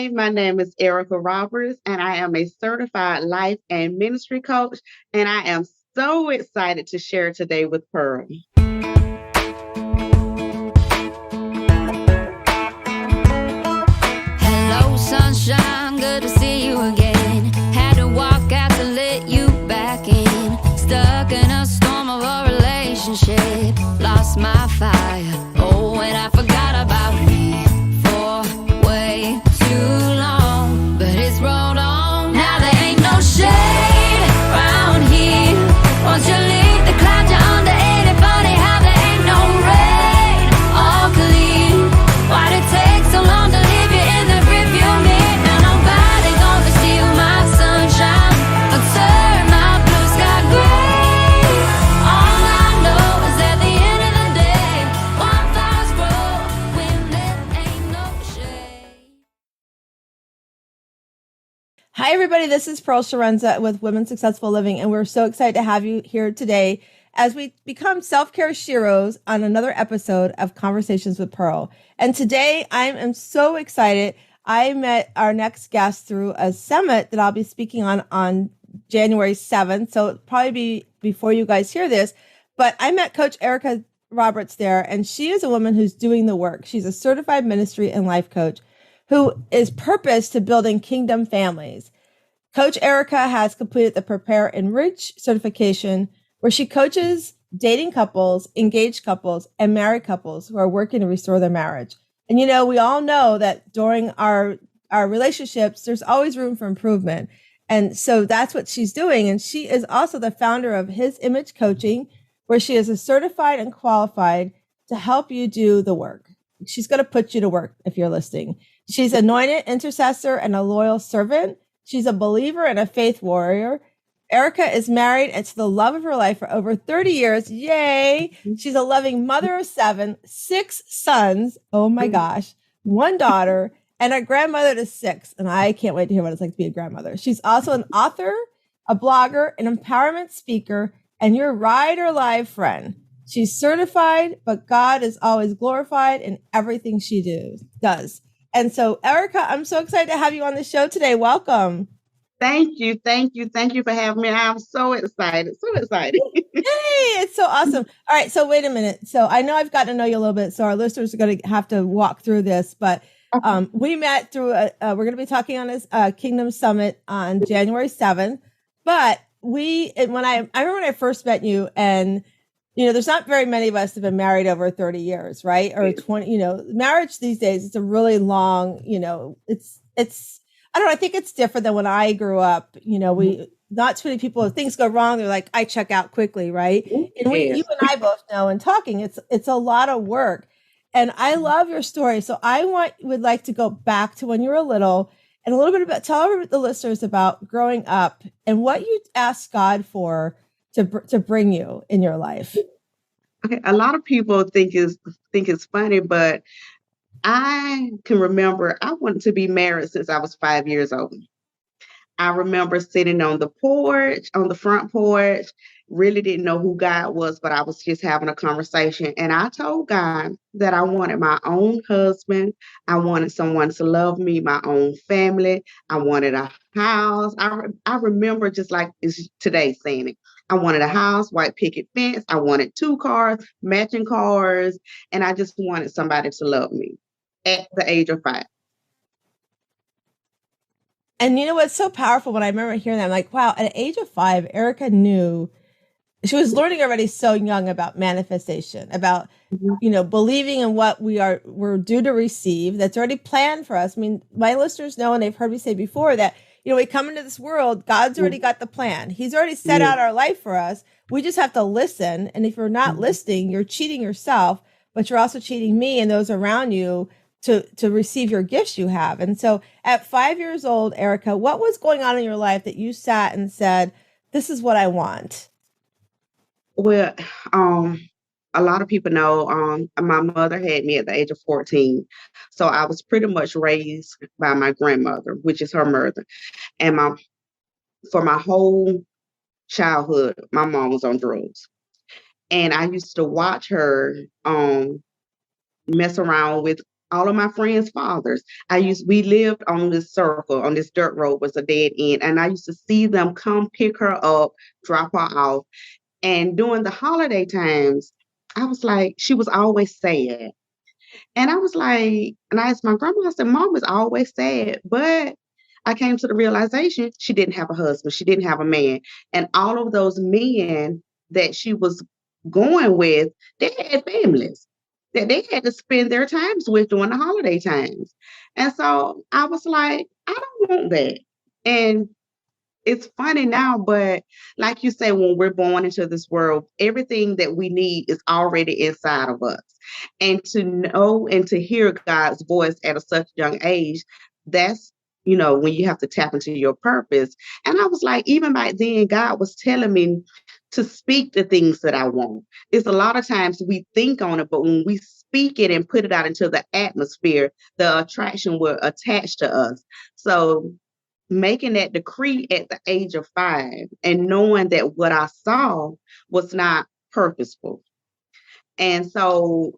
Hi, my name is Erica Roberts, and I am a certified life and ministry coach. And I am so excited to share today with Pearl. Hello, sunshine, good to see you again. Had to walk out to let you back in. Stuck in a storm of a relationship. Lost my fire. Oh, and I forgot about me for way too long. But it's rolled on. Now there ain't no shade around here. Won't you leave the clouds you're under? Ain't it funny how there ain't no rain or clean? Why'd it take so long to leave you in the rearview mirror? Now nobody gonna steal my sunshine or turn my blue sky gray. All I know is at the end of the day, wildflowers grow when there ain't no shade. Hi, everybody. This is Pearl Sharenza with Women Successful Living, and we're so excited to have you here today as we become self-care sheroes on another episode of Conversations with Pearl. And today I am so excited. I met our next guest through a summit that I'll be speaking on January 7th. So it'll probably be before you guys hear this, but I met Coach Erica Roberts there, and she is a woman who's doing the work. She's a certified ministry and life coach who is purposed to building kingdom families. Coach Erica has completed the Prepare Enrich Certification, where she coaches dating couples, engaged couples, and married couples who are working to restore their marriage. And you know, we all know that during our relationships, there's always room for improvement. And so that's what she's doing. And she is also the founder of His Image Coaching, where she is a certified and qualified to help you do the work. She's going to put you to work if you're listening. She's anointed, intercessor, and a loyal servant. She's a believer and a faith warrior. Erica is married and to the love of her life for over 30 years. Yay. She's a loving mother of 7, 6 sons. Oh my gosh. 1 daughter and a grandmother to 6. And I can't wait to hear what it's like to be a grandmother. She's also an author, a blogger, an empowerment speaker, and your ride or live friend. She's certified, but God is always glorified in everything she does. And so, Erica, I'm so excited to have you on the show today. Welcome. Thank you for having me. I'm so excited, Yay, it's so awesome. All right, so wait a minute. So I know I've gotten to know you a little bit, so our listeners are going to have to walk through this, but we met through, we're going to be talking on this Kingdom Summit on January 7th, but I remember when I first met you, and you know, there's not very many of us that have been married over 30 years, right? Or 20, you know, marriage these days, it's a really long, you know, it's, I don't know, I think it's different than when I grew up. You know, not too many people, if things go wrong, they're like, I check out quickly, right? And you and I both know in talking, it's a lot of work. And I love your story. So would like to go back to when you were little and a little bit about, tell the listeners about growing up and what you asked God for to bring you in your life. Okay, a lot of people think it's funny, but I can remember I wanted to be married since I was 5 years old. I remember sitting on the front porch, really didn't know who God was, but I was just having a conversation. And I told God that I wanted my own husband. I wanted someone to love me, my own family. I wanted a house. I remember just like it's today saying it. I wanted a house, white picket fence. I wanted 2 cars, matching cars. And I just wanted somebody to love me at the age of 5. And you know what's so powerful when I remember hearing that, I'm like, wow, at the age of 5, Erica knew she was learning already so young about manifestation, about, you know, believing in what we're due to receive. That's already planned for us. I mean, my listeners know, and they've heard me say before that, you know, we come into this world, God's already got the plan. He's already set out our life for us. We just have to listen. And if you're not listening, you're cheating yourself, but you're also cheating me and those around you to receive your gifts you have. And so at 5 years old, Erica, what was going on in your life that you sat and said, this is what I want? Well, a lot of people know my mother had me at the age of 14. So I was pretty much raised by my grandmother, which is her mother. And for my whole childhood, my mom was on drugs. And I used to watch her mess around with all of my friends' fathers. We lived on this circle, on this dirt road was a dead end. And I used to see them come pick her up, drop her off. And during the holiday times, I was like, she was always sad. And I was like, and I asked my grandma, I said, Mom is always sad. But I came to the realization she didn't have a husband, she didn't have a man. And all of those men that she was going with, they had families that they had to spend their times with during the holiday times. And so I was like, I don't want that. And it's funny now, but like you say, when we're born into this world, everything that we need is already inside of us. And to know and to hear God's voice at a such young age, that's, when you have to tap into your purpose. And I was like, even back then, God was telling me to speak the things that I want. It's a lot of times we think on it, but when we speak it and put it out into the atmosphere, the attraction will attach to us. So making that decree at the age of 5 and knowing that what I saw was not purposeful. And so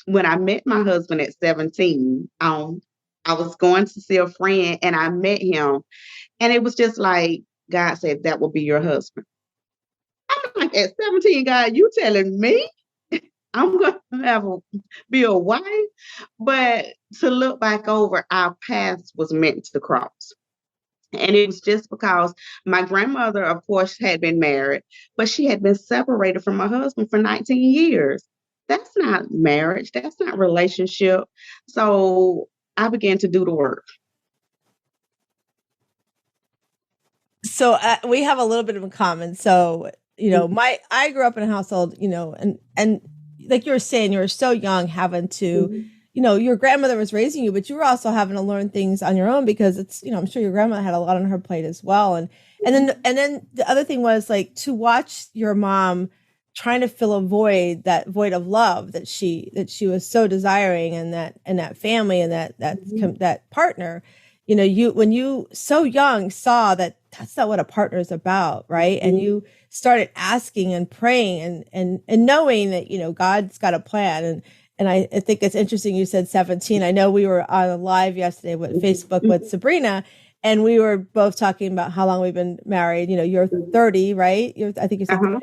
when I met my husband at 17, I was going to see a friend and I met him, and it was just like God said, that will be your husband. I'm like, at 17, God, you telling me I'm going to be a wife? But to look back over, our paths was meant to cross. And it was just because my grandmother, of course, had been married, but she had been separated from her husband for 19 years. That's not marriage. That's not relationship. So I began to do the work. So we have a little bit in common. So, I grew up in a household, and like you were saying, you were so young having to, your grandmother was raising you, but you were also having to learn things on your own because it's, I'm sure your grandma had a lot on her plate as well. And then the other thing was like to watch your mom trying to fill a void, that void of love that she was so desiring, and that family and that partner, when you so young saw that that's not what a partner is about, right? And you started asking and praying and knowing that, God's got a plan. And I think it's interesting you said 17. I know we were on a live yesterday with Facebook with Sabrina, and we were both talking about how long we've been married. You're 30, right? I think you said 30.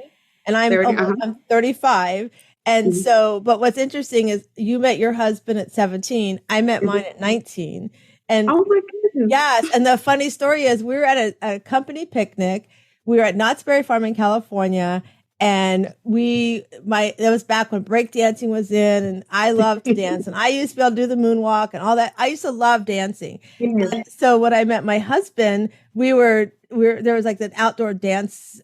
And I'm 30, I'm 35. And so, but what's interesting is you met your husband at 17. I met mine at 19. And oh my goodness. Yes. And the funny story is we were at a company picnic. We were at Knott's Berry Farm in California. And that was back when breakdancing was in, and I loved to dance, and I used to be able to do the moonwalk and all that. I used to love dancing. So when I met my husband, there was like an outdoor dance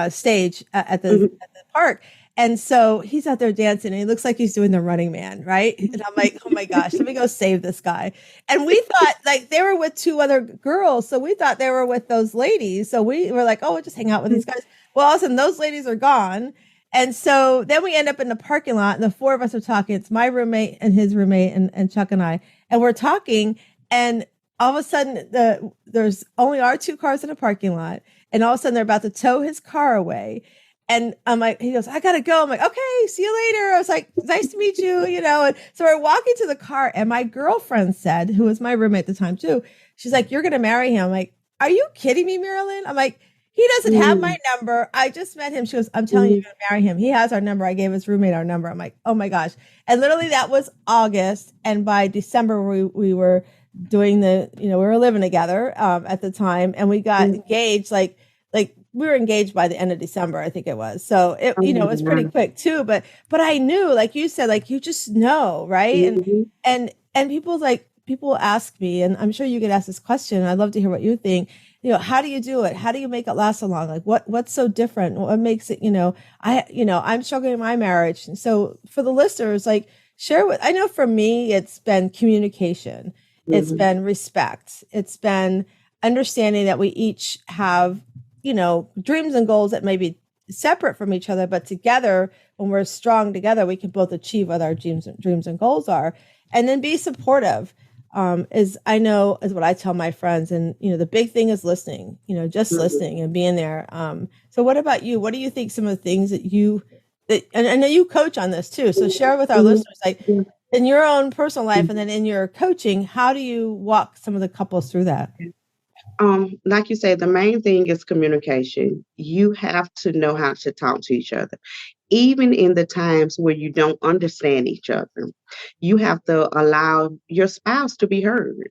stage at the park. And so he's out there dancing, and he looks like he's doing the Running Man, right? And I'm like, oh my gosh, let me go save this guy. And we thought like they were with 2 other girls. So we thought they were with those ladies. So we were like, oh, we'll just hang out with these guys. Well, all of a sudden those ladies are gone. And so then we end up in the parking lot, and the 4 of us are talking. It's my roommate and his roommate and Chuck and I. And we're talking, and all of a sudden there's only our 2 cars in the parking lot. And all of a sudden they're about to tow his car away. And I'm like, he goes, I gotta go. I'm like, okay, see you later. I was like, nice to meet you, And so we're walking to the car, and my girlfriend said, who was my roommate at the time too, she's like, you're gonna marry him. I'm like, are you kidding me, Marilyn? I'm like, he doesn't have my number. I just met him. She goes, I'm telling you, you're gonna marry him. He has our number. I gave his roommate our number. I'm like, oh my gosh. And literally that was August. And by December, we were doing we were living together at the time, and we got engaged like we were engaged by the end of December, I think it was. So it was pretty quick too. But I knew, like you said, like you just know, right? And people ask me, and I'm sure you get asked this question. I'd love to hear what you think. How do you do it? How do you make it last so long? Like what's so different? What makes it? I'm struggling in my marriage. And so for the listeners, like I know for me, it's been communication. It's been respect. It's been understanding that we each have dreams and goals that may be separate from each other, but together, when we're strong together, we can both achieve what our dreams and goals are. And then be supportive is what I tell my friends. And, the big thing is listening, just listening and being there. So what about you? What do you think some of the things and I know you coach on this too. So share with our listeners, like, In your own personal life and then in your coaching, how do you walk some of the couples through that? Like you said, the main thing is communication. You have to know how to talk to each other. Even in the times where you don't understand each other, you have to allow your spouse to be heard.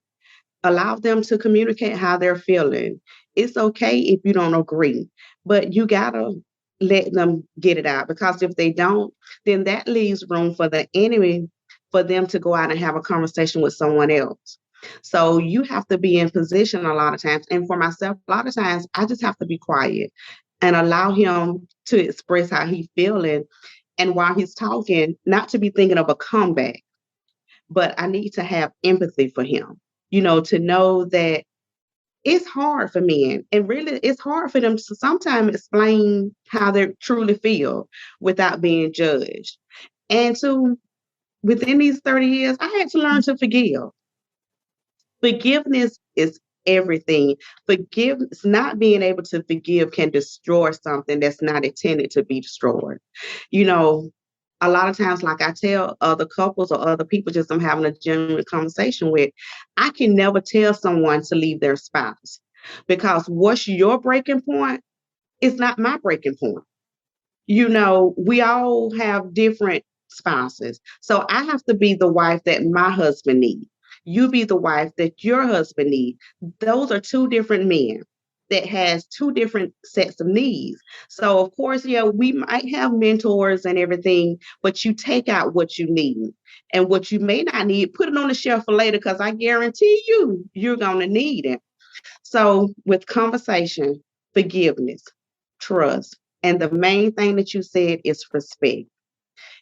Allow them to communicate how they're feeling. It's okay if you don't agree, but you gotta let them get it out, because if they don't, then that leaves room for the enemy for them to go out and have a conversation with someone else. So you have to be in position a lot of times. And for myself, a lot of times I just have to be quiet and allow him to express how he's feeling. And while he's talking, not to be thinking of a comeback, but I need to have empathy for him, to know that it's hard for men, and really it's hard for them to sometimes explain how they truly feel without being judged. And so within these 30 years, I had to learn to forgive. Forgiveness is everything. Forgiveness, not being able to forgive can destroy something that's not intended to be destroyed. You know, a lot of times, like I tell other couples or other people just I'm having a genuine conversation with, I can never tell someone to leave their spouse, because what's your breaking point is not my breaking point. We all have different spouses. So I have to be the wife that my husband needs. You be the wife that your husband needs. Those are two different men that has two different sets of needs. So of course, yeah, we might have mentors and everything, but you take out what you need, and what you may not need, put it on the shelf for later, because I guarantee you're going to need it. So with conversation, forgiveness, trust, and the main thing that you said is respect.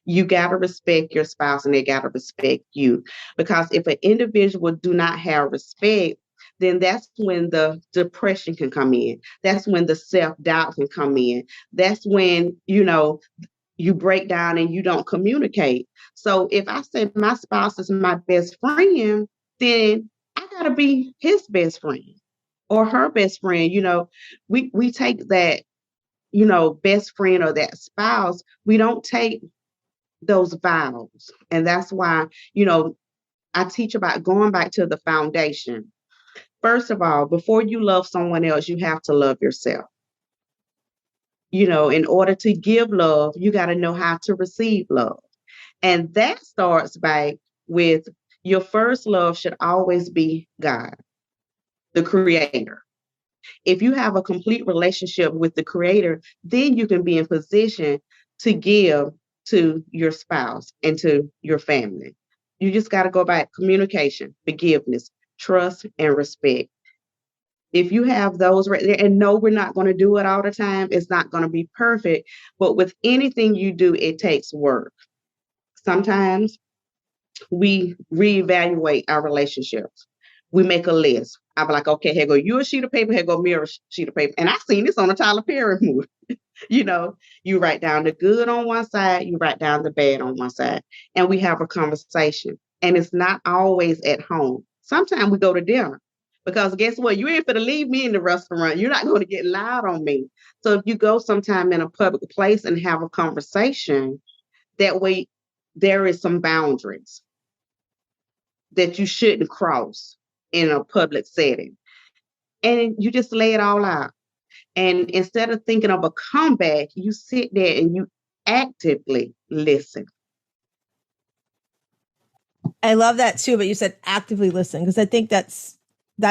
You got to respect your spouse and they got to respect you. Because if an individual do not have respect, then that's when the depression can come in. That's when the self-doubt can come in. That's when, you break down and you don't communicate. So if I say my spouse is my best friend, then I got to be his best friend or her best friend. We take that, best friend or that spouse, we don't take those vows. And that's why, I teach about going back to the foundation. First of all, before you love someone else, you have to love yourself. In order to give love, you got to know how to receive love. And that starts by with your first love should always be God, the creator. If you have a complete relationship with the creator, then you can be in position to give to your spouse and to your family. You just got to go back communication, forgiveness, trust, and respect. If you have those right there, and no, we're not going to do it all the time, it's not going to be perfect, but with anything you do, it takes work. Sometimes we reevaluate our relationships. We make a list. I'm like, okay, here go you a sheet of paper, here go me a sheet of paper. And I've seen this on a Tyler Perry movie. You write down the good on one side, you write down the bad on one side, and we have a conversation. And it's not always at home. Sometimes we go to dinner, because guess what? You ain't going to leave me in the restaurant. You're not going to get loud on me. So if you go sometime in a public place and have a conversation, that way there is some boundaries that you shouldn't cross in a public setting. And you just lay it all out. And instead of thinking of a comeback, you sit there and you actively listen. I love that too, but you said actively listen, because I think that's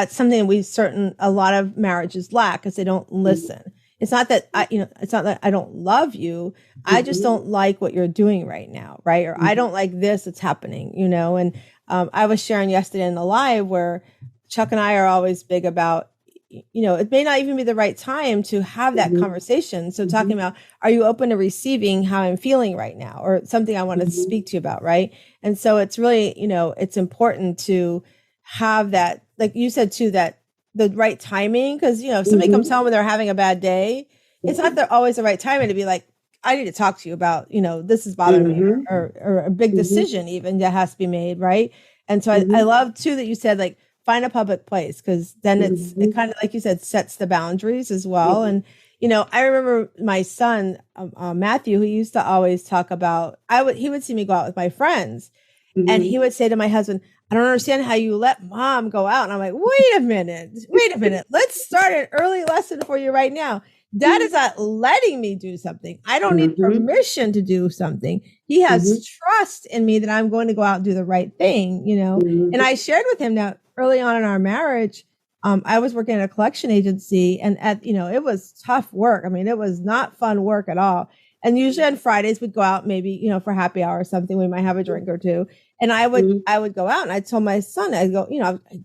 something a lot of marriages lack, because they don't listen. Mm-hmm. It's not that I don't love you. Mm-hmm. I just don't like what you're doing right now, right? Or mm-hmm. I don't like this that's happening, and I was sharing yesterday in the live where Chuck and I are always big about, it may not even be the right time to have that mm-hmm. conversation. So mm-hmm. talking about, are you open to receiving how I'm feeling right now, or something I want to mm-hmm. speak to you about, right? And so it's really, it's important to have that, like you said too, that the right timing, because, if somebody mm-hmm. comes home and they're having a bad day, it's not always the right timing to be like, I need to talk to you about, this is bothering mm-hmm. me, or a big mm-hmm. decision even that has to be made, right? And so mm-hmm. I love too that you said, like, find a public place, because then mm-hmm. it kind of, like you said, sets the boundaries as well. Mm-hmm. And, I remember my son, Matthew, who used to always talk about, he would see me go out with my friends, And he would say to my husband, I don't understand how you let mom go out. And I'm like, wait a minute. Let's start an early lesson for you right now. Dad is not letting me do something. I don't need permission to do something. He has trust in me that I'm going to go out and do the right thing, you know? And I shared with him that early on in our marriage, I was working at a collection agency, and it was tough work. I mean, it was not fun work at all. And usually on Fridays we'd go out, maybe, for happy hour or something. We might have a drink or two. And I would go out, and I told my son, I go,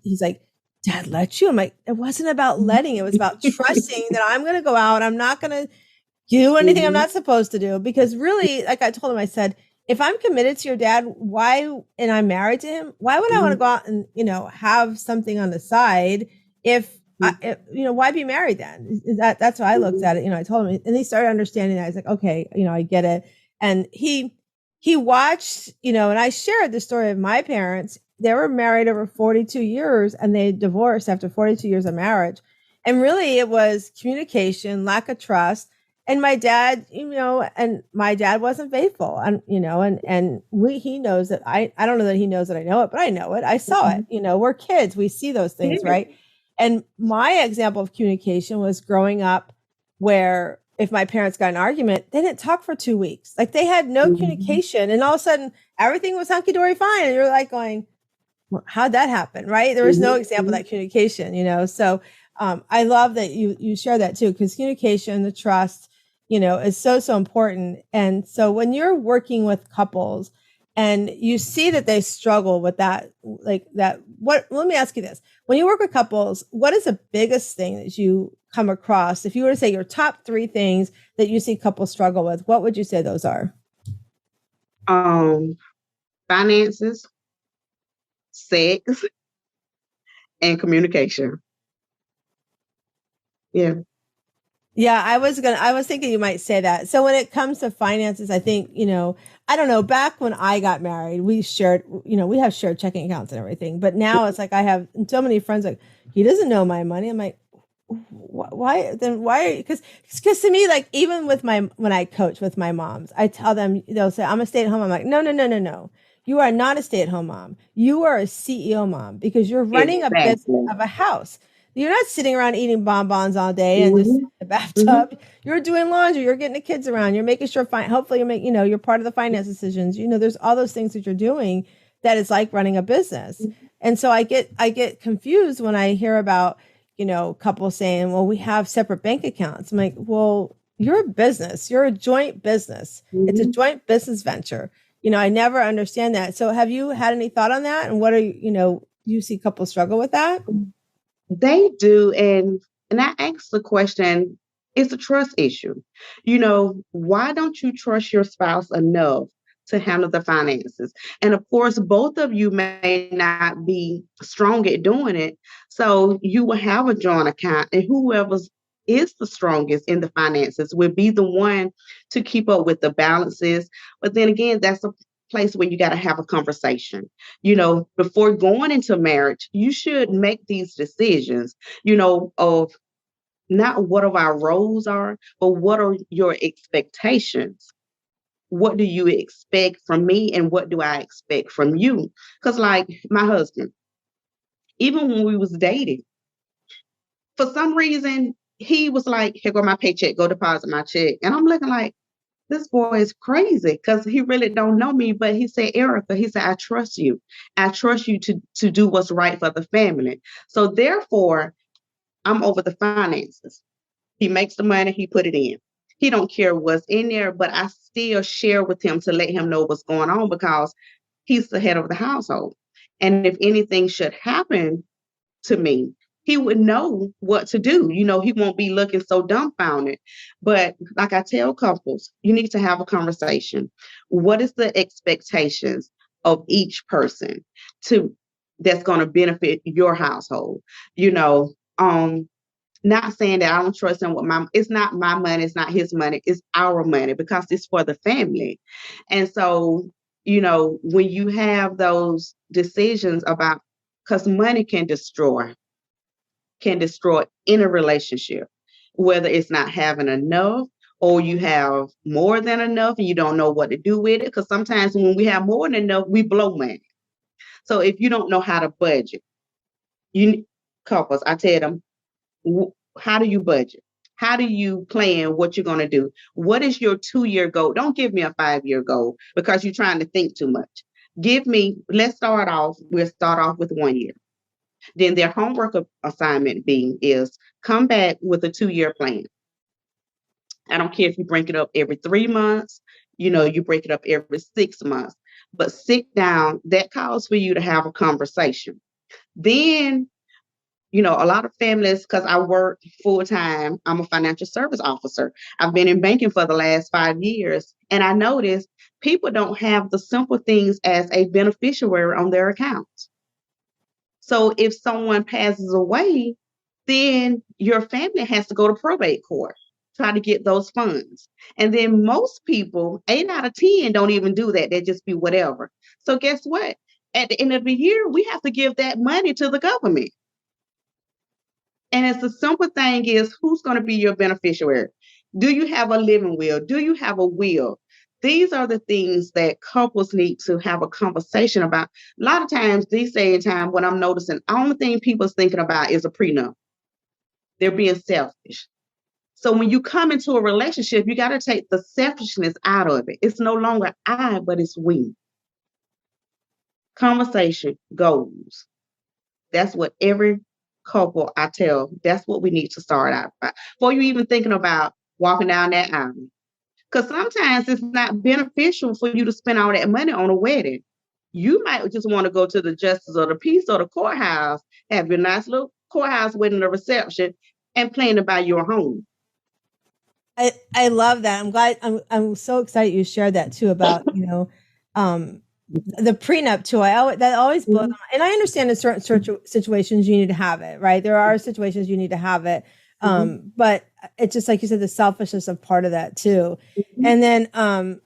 he's like, Dad let you. I'm like, it wasn't about letting, it was about trusting that I'm going to go out. I'm not going to do anything I'm not supposed to do. Because really, like I told him, I said, if I'm committed to your dad, and I'm married to him, why would I want to go out and, have something on the side why be married then? That's why I looked at it. I told him, and he started understanding that. I was like, okay, I get it. And he watched, and I shared the story of my parents. They were married over 42 years and they divorced after 42 years of marriage. And really it was communication, lack of trust. And my dad, and my dad wasn't faithful. And, he knows that I don't know that he knows that I know it, but I know it. I saw it, we're kids. We see those things, right? And my example of communication was growing up where if my parents got an argument, they didn't talk for 2 weeks. Like they had no communication, and all of a sudden everything was hunky-dory fine. And you're like going, well, how'd that happen? Right. There was no example of that communication, So I love that you share that too, because communication, the trust, is so, so important. And so when you're working with couples and you see that they struggle with that, let me ask you this. When you work with couples, what is the biggest thing that you come across? If you were to say your top 3 things that you see couples struggle with, what would you say those are? Finances, sex, and communication. Yeah. Yeah, I was thinking you might say that. So when it comes to finances, I think, I don't know, back when I got married, we shared, we have shared checking accounts and everything. But now it's like I have so many friends like, he doesn't know my money. I'm like, why? Then why? Because to me, like even with when I coach with my moms, I tell them, they'll say, I'm a stay-at-home. I'm like, no. You are not a stay-at-home mom. You are a CEO mom because you're running a business of a house. You're not sitting around eating bonbons all day and just in the bathtub. You're doing laundry. You're getting the kids around. You're making sure, hopefully you're part of the finance decisions. There's all those things that you're doing that is like running a business. And so I get confused when I hear about, couples saying, well, we have separate bank accounts. I'm like, well, you're a business. You're a joint business. It's a joint business venture. I never understand that. So have you had any thought on that? And what are you see couples struggle with that? They do. And I asked the question, it's a trust issue. Why don't you trust your spouse enough to handle the finances? And of course, both of you may not be strong at doing it. So you will have a joint account, and whoever is the strongest in the finances will be the one to keep up with the balances. But then again, that's a place where you got to have a conversation. Before going into marriage, you should make these decisions, of not what of our roles are, but what are your expectations? What do you expect from me, and what do I expect from you? Because like my husband, even when we was dating, for some reason, he was like, here go my paycheck, go deposit my check. And I'm looking like, this boy is crazy because he really don't know me. But he said, Erica, he said, I trust you. I trust you to do what's right for the family. So therefore, I'm over the finances. He makes the money, he put it in. He don't care what's in there, but I still share with him to let him know what's going on because he's the head of the household. And if anything should happen to me, he would know what to do. He won't be looking so dumbfounded. But like I tell couples, you need to have a conversation. What is the expectations of each person that's going to benefit your household? Not saying that I don't trust him with it's not my money, it's not his money, it's our money because it's for the family. And so, when you have those decisions about, because money can destroy any relationship, whether it's not having enough or you have more than enough and you don't know what to do with it. Because sometimes when we have more than enough, we blow money. So if you don't know how to budget, you couples, I tell them, how do you budget? How do you plan what you're going to do? What is your 2-year goal? Don't give me a 5-year goal because you're trying to think too much. We'll start off with 1 year. Then their homework assignment is come back with a 2-year plan. I don't care if you break it up every 3 months, you break it up every 6 months, but sit down. That calls for you to have a conversation. Then, a lot of families, because I work full time, I'm a financial service officer. I've been in banking for the last 5 years, and I noticed people don't have the simple things as a beneficiary on their accounts. So if someone passes away, then your family has to go to probate court, try to get those funds. And then most people, 8 out of 10, don't even do that. They just be whatever. So guess what? At the end of the year, we have to give that money to the government. And it's the simple thing is, who's going to be your beneficiary? Do you have a living will? Do you have a will? These are the things that couples need to have a conversation about. A lot of times, these day and time, what I'm noticing, the only thing people's thinking about is a prenup. They're being selfish. So when you come into a relationship, you got to take the selfishness out of it. It's no longer I, but it's we. Conversation, goals. That's what every couple I tell, that's what we need to start out about. Before you even thinking about walking down that aisle. Because sometimes it's not beneficial for you to spend all that money on a wedding. You might just want to go to the justice of the peace or the courthouse, have your nice little courthouse wedding or reception, and plan to buy your home. I love that. I'm glad. I'm so excited you shared that too about the prenup too. That always blows. And I understand in certain situations you need to have it, right? There are situations you need to have it. But it's just like you said, the selfishness of part of that too. And then, when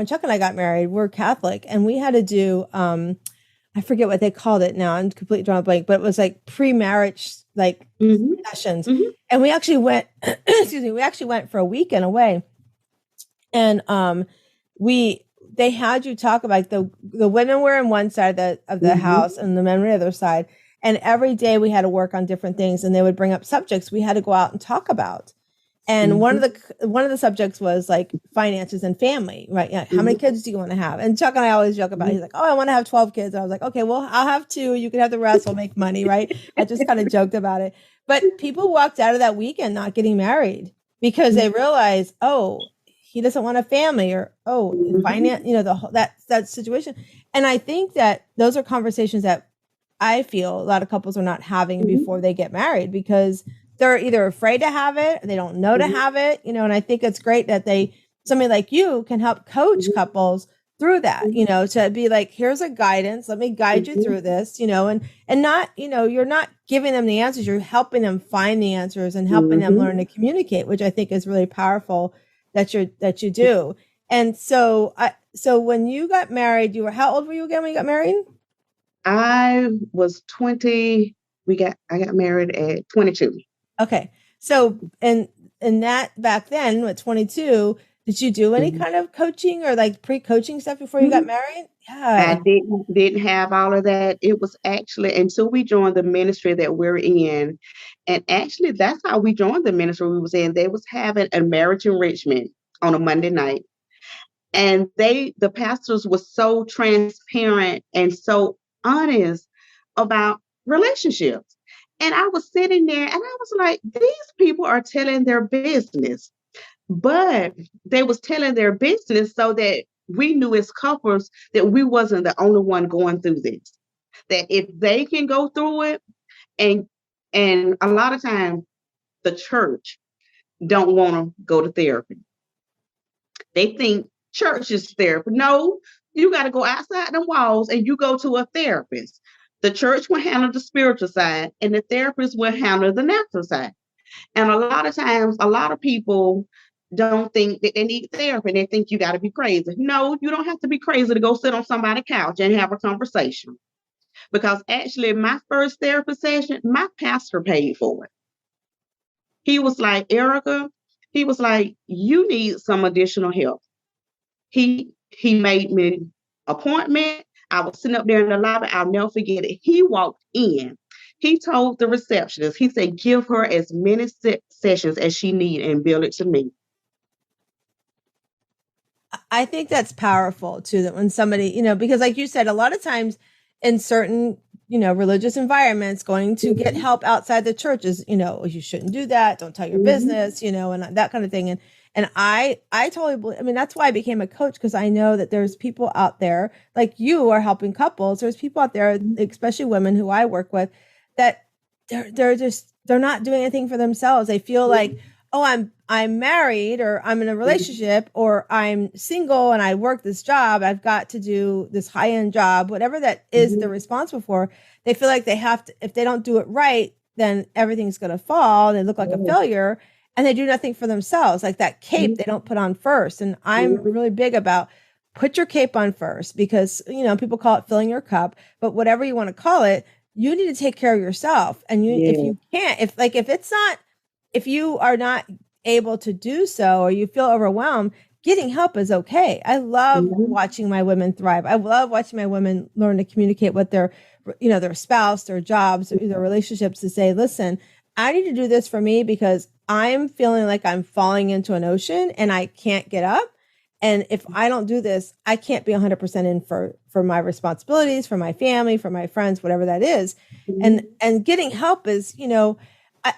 Chuck and I got married, we're Catholic, and we had to do, I forget what they called it now. I'm completely drawing a blank, but it was like pre-marriage, sessions. And we actually went, for a weekend away. And, they had you talk about the women were on one side of the house and the men were on the other side. And every day we had to work on different things, and they would bring up subjects we had to go out and talk about. And one of the subjects was like finances and family, right? Yeah. How many kids do you want to have? And Chuck and I always joke about it. He's like, oh, I want to have 12 kids. And I was like, okay, well, I'll have 2. You can have the rest. We'll make money, right? I just kind of joked about it. But people walked out of that weekend not getting married because they realized, oh, he doesn't want a family, or finance, that situation. And I think that those are conversations that I feel a lot of couples are not having before they get married, because they're either afraid to have it, or they don't know to have it, and I think it's great that somebody like you can help coach couples through that, to be like, here's a guidance, let me guide you through this, and not, you're not giving them the answers, you're helping them find the answers and helping them learn to communicate, which I think is really powerful that you do. And so when you got married, how old were you again when you got married? I was 20. I got married at 22. Okay. So, and that back then at 22, did you do any kind of coaching or like pre-coaching stuff before you got married? Yeah. I didn't have all of that. It was actually until we joined the ministry that we're in. And actually that's how we joined the ministry we was in. They was having a marriage enrichment on a Monday night. And the pastors were so transparent and so honest about relationships. And I was sitting there and I was like, these people are telling their business, but they was telling their business so that we knew as couples that we wasn't the only one going through this, that if they can go through it, and a lot of times the church don't want to go to therapy. They think church is therapy. No, you got to go outside the walls and you go to a therapist. The church will handle the spiritual side and the therapist will handle the natural side. And a lot of times, a lot of people don't think that they need therapy. They think you got to be crazy. No, you don't have to be crazy to go sit on somebody's couch and have a conversation. Because actually, my first therapy session, my pastor paid for it. He was like, Erica, you need some additional help. He made me appointment. I was sitting up there in the lobby. I'll never forget it. He walked in. He told the receptionist, he said, give her as many sessions as she need and bill it to me. I think that's powerful too, that when somebody, because like you said, a lot of times in certain, religious environments, going to get help outside the church is, you shouldn't do that. Don't tell your business, and that kind of thing. And I totally believe, that's why I became a coach, because I know that there's people out there like you are helping couples. There's people out there, especially women who I work with, that they're not doing anything for themselves. They feel like, oh, I'm married, or I'm in a relationship, or I'm single and I work this job. I've got to do this high-end job, whatever that is they're responsible for. They feel like they have to, if they don't do it right, then everything's going to fall. They look like a failure, and they do nothing for themselves. Like that cape they don't put on first. And I'm really big about put your cape on first, because, people call it filling your cup, but whatever you want to call it, you need to take care of yourself. And if you can't, if you are not able to do so, or you feel overwhelmed, getting help is okay. I love watching my women thrive. I love watching my women learn to communicate with their spouse, their jobs, their relationships, to say, listen, I need to do this for me because I'm feeling like I'm falling into an ocean and I can't get up. And if I don't do this, I can't be 100% in for my responsibilities, for my family, for my friends, whatever that is. And getting help is,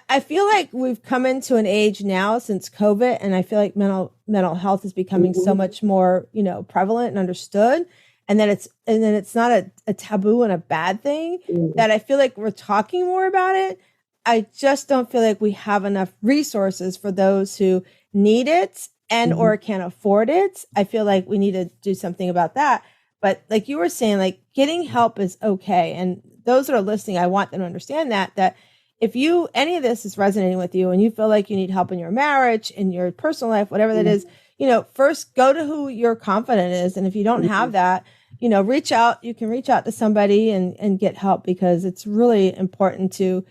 I feel like we've come into an age now since COVID, and I feel like mental health is becoming so much more, prevalent and understood. And then it's not a taboo and a bad thing, that I feel like we're talking more about it. I just don't feel like we have enough resources for those who need it and or can't afford it. I feel like we need to do something about that. But like you were saying, like getting help is okay. And those that are listening, I want them to understand that if any of this is resonating with you and you feel like you need help in your marriage, in your personal life, whatever that is, first go to who you're confident is. And if you don't have that, reach out. You can reach out to somebody and get help, because it's really important to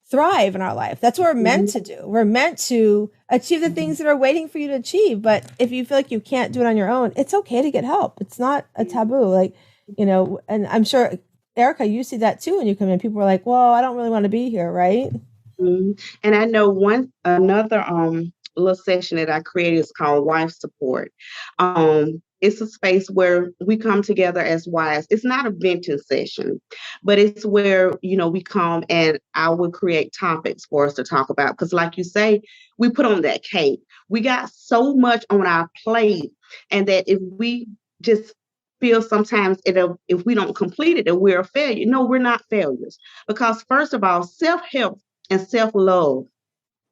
thrive in our life. That's what we're meant to do. We're meant to achieve the things that are waiting for you to achieve. But if you feel like you can't do it on your own, it's okay to get help. It's not a taboo. And I'm sure, Erica, you see that too when you come in. People are like, well, I don't really want to be here, right? And I know another little session that I created is called Wife Support. It's a space where we come together as wives. It's not a venting session, but it's where, we come and I will create topics for us to talk about. Because like you say, we put on that cape. We got so much on our plate, and that if we just feel sometimes if we don't complete it, that we're a failure. No, we're not failures. Because first of all, self-help and self-love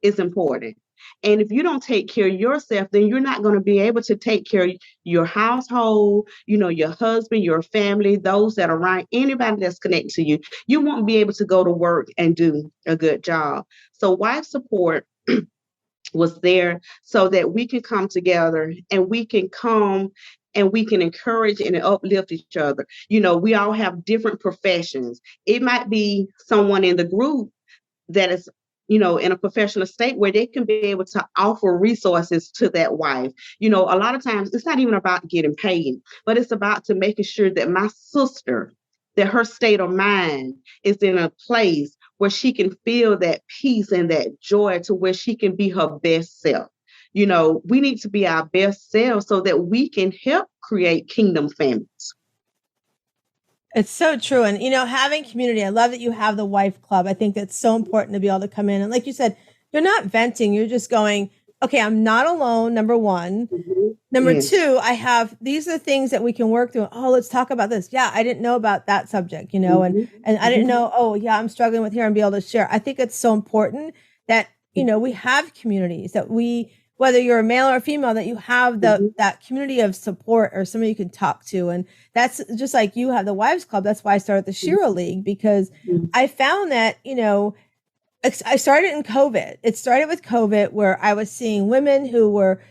is important. And if you don't take care of yourself, then you're not going to be able to take care of your household, your husband, your family, those that are around, anybody that's connected to you. You won't be able to go to work and do a good job. So wife support was there so that we can come together and we can come and we can encourage and uplift each other. We all have different professions. It might be someone in the group that is, in a professional state where they can be able to offer resources to that wife. A lot of times it's not even about getting paid, but it's about to making sure that my sister, that her state of mind is in a place where she can feel that peace and that joy, to where she can be her best self. We need to be our best selves so that we can help create kingdom families. It's so true. And, having community, I love that you have the wife club. I think that's so important to be able to come in. And like you said, you're not venting. You're just going, okay, I'm not alone. Number one. Number two, these are the things that we can work through. Oh, let's talk about this. Yeah. I didn't know about that subject, and I didn't know, oh yeah, I'm struggling with here, and be able to share. I think it's so important that, we have communities, that whether you're a male or a female, that you have that community of support or somebody you can talk to. And that's just like you have the wives club. That's why I started the Shira League, because I found that, I started in COVID. It started with COVID, where I was seeing women who were,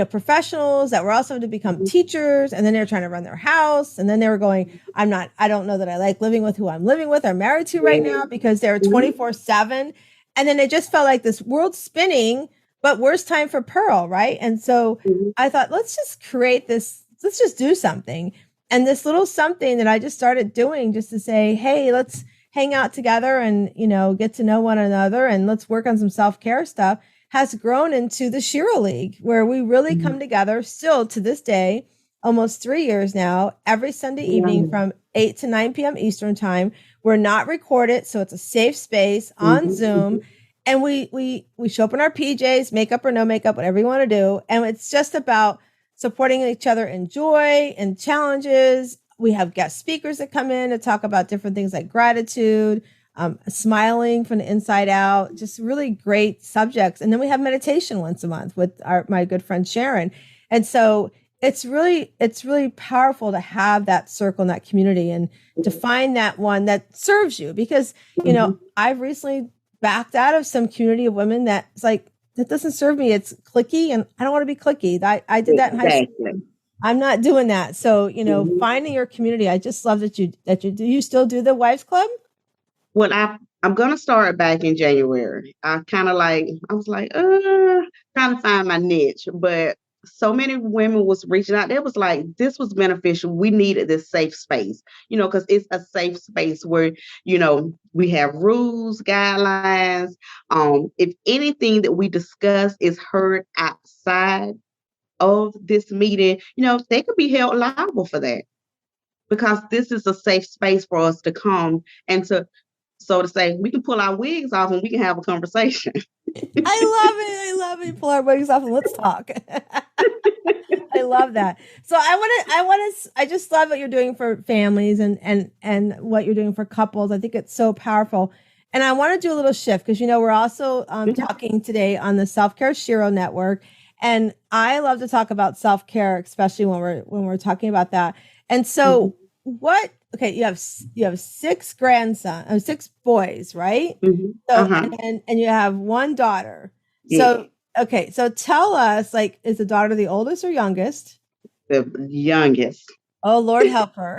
professionals that were also to become teachers. And then they were trying to run their house. And then they were going, I don't know that I like living with who I'm living with or married to right now, because they're 24/7. And then it just felt like this world spinning. But where's time for Pearl, right? And so I thought, let's just create this. Let's just do something. And this little something that I just started doing just to say, hey, let's hang out together and, get to know one another and let's work on some self-care stuff has grown into the Shiro League, where we really come together still to this day, almost 3 years now, every Sunday evening from 8 to 9 p.m. Eastern time. We're not recorded, so it's a safe space on Zoom. And we show up in our PJs, makeup or no makeup, whatever you want to do. And it's just about supporting each other in joy and challenges. We have guest speakers that come in to talk about different things like gratitude, smiling from the inside out, just really great subjects. And then we have meditation once a month with my good friend Sharon. And so it's really powerful to have that circle and that community and to find that one that serves you, because, I've recently backed out of some community of women that's like, that doesn't serve me. It's cliquey and I don't want to be cliquey. I did that in high school. I'm not doing that. So, finding your community. I just love that you do. You still do the Wives Club? Well, I'm going to start back in January. I was like, trying to find my niche, but so many women was reaching out. They was like, this was beneficial. We needed this safe space, because it's a safe space where, we have rules, guidelines. If anything that we discuss is heard outside of this meeting, they could be held liable for that, because this is a safe space for us to come and so to say, we can pull our wigs off and we can have a conversation. I love it. Pull our wigs off and let's talk. I love that. So I just love what you're doing for families and what you're doing for couples. I think it's so powerful. And I want to do a little shift because, we're also talking today on the Self-Care Shiro Network. And I love to talk about self-care, especially when we're talking about that. And so you have 6 grandsons, 6 boys, right? So, and you have 1 daughter. So, so tell us, is the daughter the oldest or youngest? The youngest. Oh, Lord help her.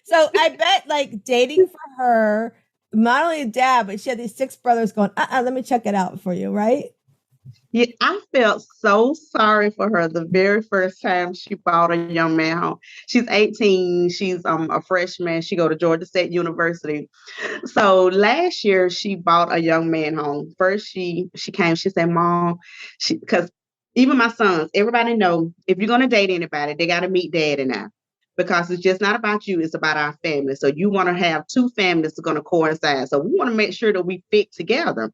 So I bet dating for her, not only a dad, but she had these 6 brothers going, let me check it out for you, right? Yeah, I felt so sorry for her the very first time she bought a young man home. She's 18. She's a freshman. She go to Georgia State University. So last year she bought a young man home. First she came. She said, "Mom," because even my sons, everybody know if you're gonna date anybody, they got to meet Daddy now, because it's just not about you. It's about our family. So you want to have 2 families that are going to coincide. So we want to make sure that we fit together.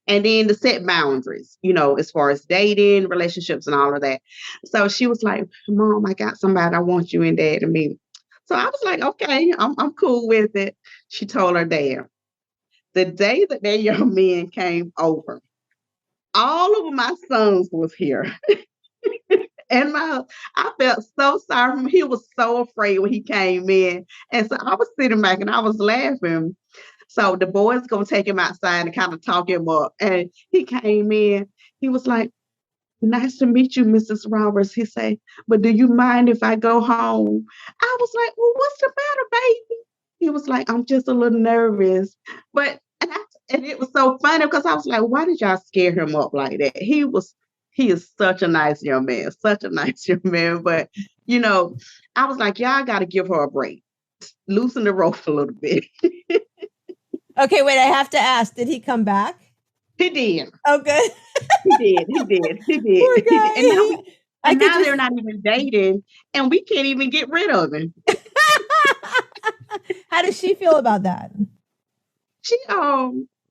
And then to set boundaries, as far as dating, relationships, and all of that. So she was like, "Mom, I got somebody I want you and Dad to meet." So I was like, "Okay, I'm cool with it." She told her dad. The day that young man came over, all of my sons was here. And I felt so sorry for him. He was so afraid when he came in. And so I was sitting back and I was laughing. So the boys gonna take him outside and kind of talk him up. And he came in. He was like, "Nice to meet you, Mrs. Roberts." He said, "But do you mind if I go home?" I was like, "Well, what's the matter, baby?" He was like, "I'm just a little nervous." But and it was so funny because I was like, "Why did y'all scare him up like that?" He is such a nice young man, such a nice young man. But I was like, y'all got to give her a break, loosen the rope a little bit. Okay, wait, I have to ask, did he come back? He did. Oh, good. He did. Poor guy. And now they're not even dating, and we can't even get rid of him. How does she feel about that? She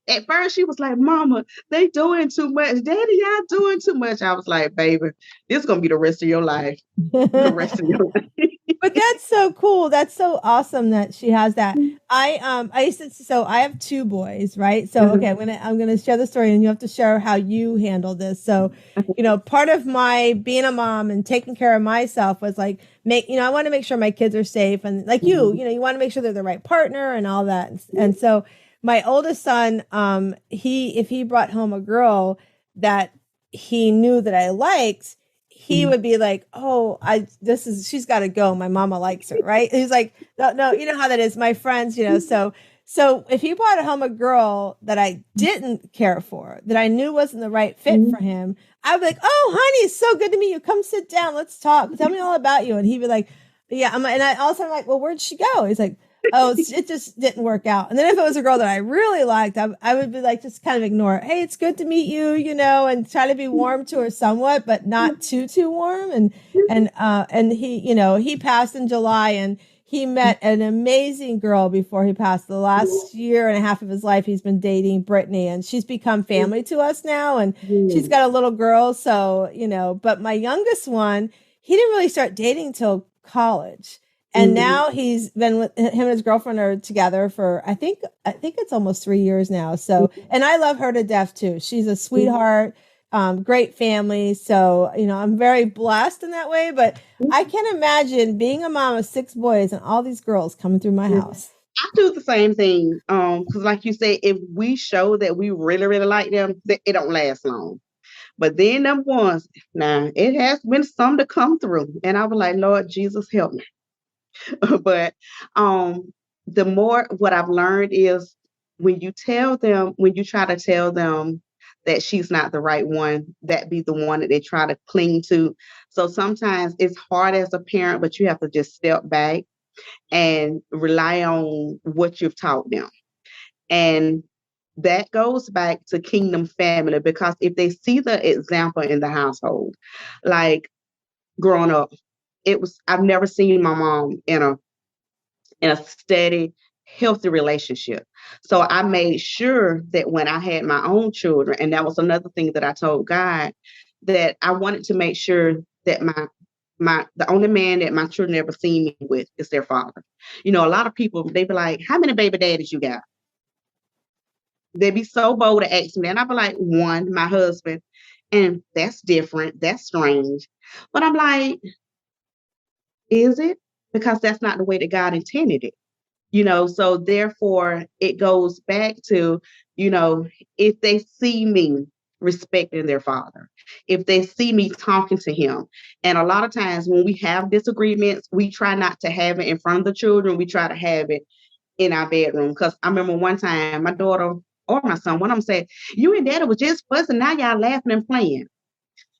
at first she was like, "Mama, they doing too much. Daddy, y'all doing too much." I was like, "Baby, this is gonna be the rest of your life." The rest of your life. But that's so cool. That's so awesome that she has that. So I have 2 boys, right? So okay, I'm gonna share the story, and you have to share how you handle this. So, part of my being a mom and taking care of myself was I want to make sure my kids are safe, and you want to make sure they're the right partner and all that. And so my oldest son, if he brought home a girl that he knew that I liked, he would be like, "Oh, she's got to go. My mama likes her," right? He's like, no, you know how that is. My friends, so if he brought home a girl that I didn't care for, that I knew wasn't the right fit for him, I'd be like, "Oh, honey, it's so good to meet you. Come sit down. Let's talk. Tell me all about you." And he'd be like, Yeah. And I also am like, well, where'd she go? He's like, oh, it just didn't work out. And then if it was a girl that I really liked, I would be like, just kind of ignore it. Hey, it's good to meet you, and try to be warm to her somewhat, but not too warm. And he, he passed in July, and he met an amazing girl before he passed. The last year and a half of his life, he's been dating Brittany, and she's become family to us now. And she's got a little girl. So, but my youngest one, he didn't really start dating till college. And now he's been with him and his girlfriend are together for I think it's almost 3 years now. So, and I love her to death too. She's a sweetheart, great family. So, I'm very blessed in that way. But I can't imagine being a mom of 6 boys and all these girls coming through my house. I do the same thing. Because like you say, if we show that we really, really like them, it don't last long. But then them ones, now it has been some to come through. And I was like, Lord Jesus, help me. But the more what I've learned is when you try to tell them that she's not the right one, that be the one that they try to cling to. So sometimes it's hard as a parent, but you have to just step back and rely on what you've taught them. And that goes back to kingdom family, because if they see the example in the household, like growing up, I've never seen my mom in a steady, healthy relationship. So I made sure that when I had my own children, and that was another thing that I told God, that I wanted to make sure that the only man that my children ever seen me with is their father. A lot of people, they be like, how many baby daddies you got? They'd be so bold to ask me. And I'd be like, one, my husband. And that's different. That's strange. But I'm like, is it? Because that's not the way that God intended it. So therefore it goes back to, if they see me respecting their father, if they see me talking to him. And a lot of times when we have disagreements, we try not to have it in front of the children. We try to have it in our bedroom. Because I remember one time my daughter or my son, one of them said, you and daddy was just fussing, now y'all laughing and playing.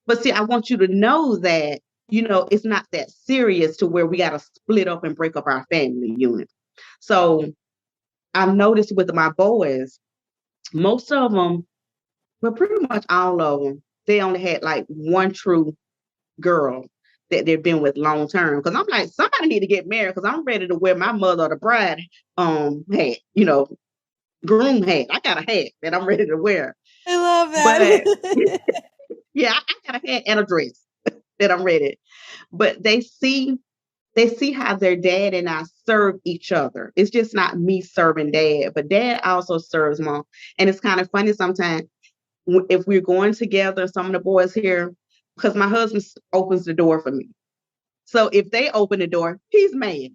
But see, I want you to know that, it's not that serious to where we got to split up and break up our family unit. So I've noticed with my boys, most of them, but pretty much all of them, they only had like one true girl that they've been with long term. Because I'm like, somebody need to get married, because I'm ready to wear my mother or the bride hat, groom hat. I got a hat that I'm ready to wear. I love that. But yeah, I got a hat and a dress that I'm ready. But they see how their dad and I serve each other. It's just not me serving dad, but dad also serves mom. And it's kind of funny sometimes if we're going together, some of the boys here, because my husband opens the door for me. So if they open the door, he's mad.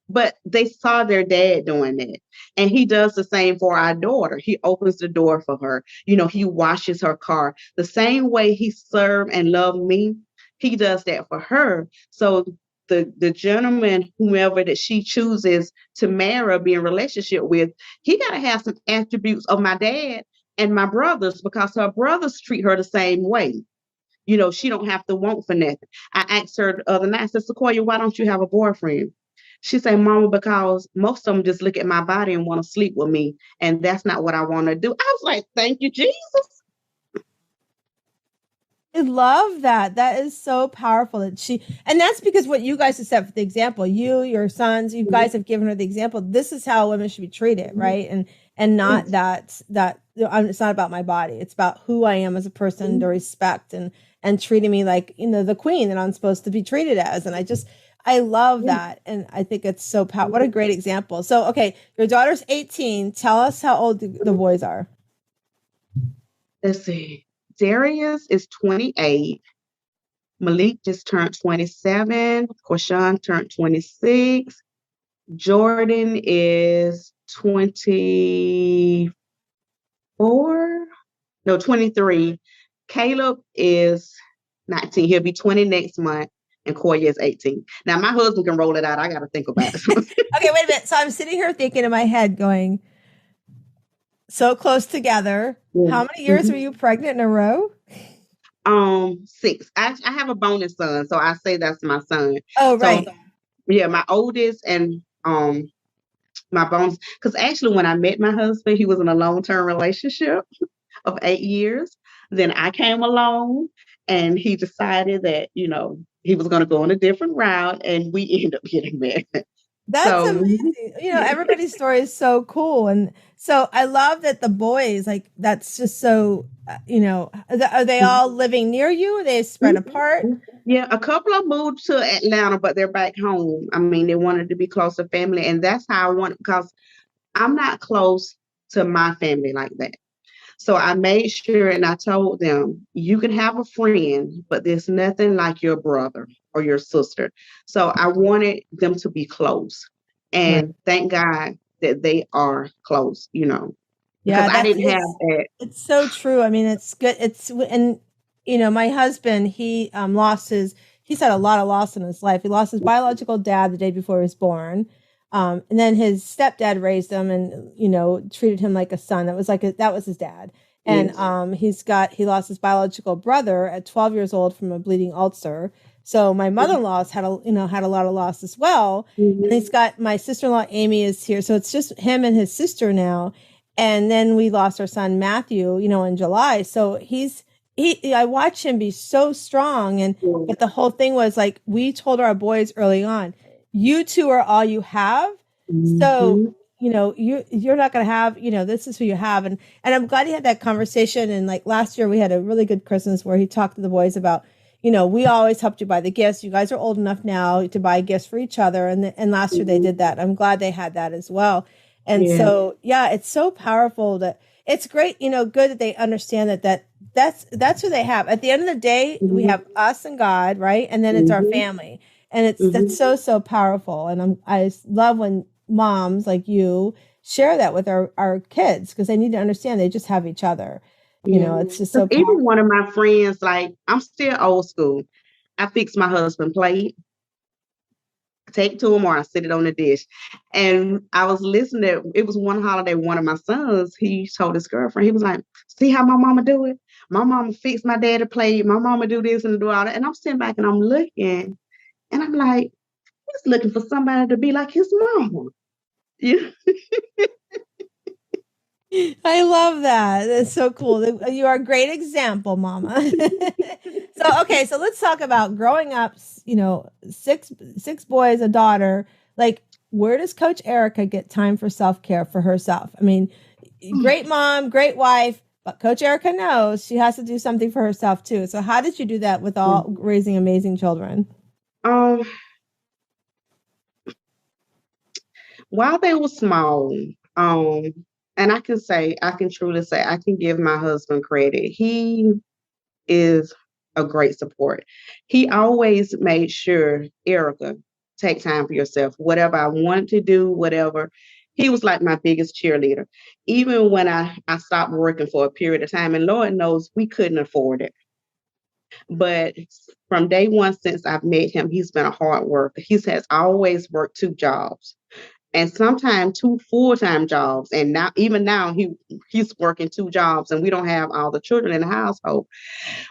But they saw their dad doing that. And he does the same for our daughter. He opens the door for her. He washes her car. The same way he served and loved me, he does that for her. So the gentleman, whomever that she chooses to marry or be in relationship with, he got to have some attributes of my dad and my brothers, because her brothers treat her the same way. She don't have to want for nothing. I asked her the other night, I said, Sequoia, why don't you have a boyfriend? She said, Mama, because most of them just look at my body and want to sleep with me. And that's not what I want to do. I was like, thank you, Jesus. I love that. That is so powerful and that's because what you guys have set for the example, your sons, you guys have given her the example. This is how women should be treated. Right. And not that it's not about my body. It's about who I am as a person, the respect and treating me like, the queen that I'm supposed to be treated as. And I love that. And I think it's so powerful. What a great example. So, okay. Your daughter's 18. Tell us how old the boys are. Let's see. Darius is 28. Malik just turned 27. Korshawn turned 26. Jordan is 24. No, 23. Caleb is 19. He'll be 20 next month. And Koya is 18. Now, my husband can roll it out. I got to think about it. Okay, wait a minute. So I'm sitting here thinking in my head going, so close together. Yeah. How many years were you pregnant in a row? 6. I have a bonus son, so I say that's my son. Oh, right. So Yeah, my oldest and my bonus. Because actually, when I met my husband, he was in a long-term relationship of 8 years. Then I came along, and he decided that he was going to go on a different route, and we ended up getting married. That's So amazing. Everybody's story is so cool. And so I love that the boys, like, that's just so, are they all living near you? Are they spread apart? yeah, a couple of moved to Atlanta, but they're back home. I mean, they wanted to be close to family, and that's how I want because I'm not close to my family like that. So I made sure and I told them, you can have a friend, but there's nothing like your brother or your sister. So I wanted them to be close. Right. And thank God that they are close, because Yeah, I didn't have that. it's so true. I mean, it's good. And my husband, he's had a lot of loss in his life. He lost his biological dad the day before he was born. And then his stepdad raised him and, treated him like a son. That was his dad. And Yes. he lost his biological brother at 12 years old from a bleeding ulcer. So my mother-in-law's had a lot of loss as well. And Mhm. he's got my sister-in-law Amy is here. So it's just him and his sister now. And then we lost our son Matthew, in July. So I watch him be so strong. But the whole thing was like, we told our boys early on, you two are all you have. So, Mhm. you're not going to have, this is who you have. And I'm glad he had that conversation. And like last year we had a really good Christmas where he talked to the boys about, we always helped you buy the gifts. You guys are old enough now to buy gifts for each other. And last year they did that. I'm glad they had that as well. And Yeah. so, yeah, it's so powerful that it's great, good that they understand that's who they have. At the end of the day, we Mhm. have us and God, right? And then it's our Mhm. family. And that's Mhm. so powerful. And I love when moms like you share that with our kids because they need to understand they just have each other. Yeah. It's just 'Cause so even powerful. one of my friends, like I'm still old school. I fix my husband plate, take it to him, or I sit it on the dish. And I was listening. It was one holiday. One of my sons, he told his girlfriend, he was like, "See how my mama do it? My mama fix my daddy plate. My mama do this and do all that." And I'm sitting back and I'm looking, and I'm like, he's looking for somebody to be like his mama. Yeah. I love that. That's so cool. You are a great example, Mama. So let's talk about growing up. Six boys, a daughter. Like, where does Coach Erica get time for self care for herself? I mean, great mom, great wife, but Coach Erica knows she has to do something for herself too. So, how did you do that with all raising amazing children? Um, while they were small, um, and I can truly say, I can give my husband credit. He is a great support. He always made sure, Erica, take time for yourself. Whatever I want to do, whatever. He was like my biggest cheerleader. Even when I stopped working for a period of time, and Lord knows we couldn't afford it. But from day one since I've met him, he's been a hard worker. He has always worked 2 jobs and sometimes 2 full-time jobs. And now he's working 2 jobs, and we don't have all the children in the household.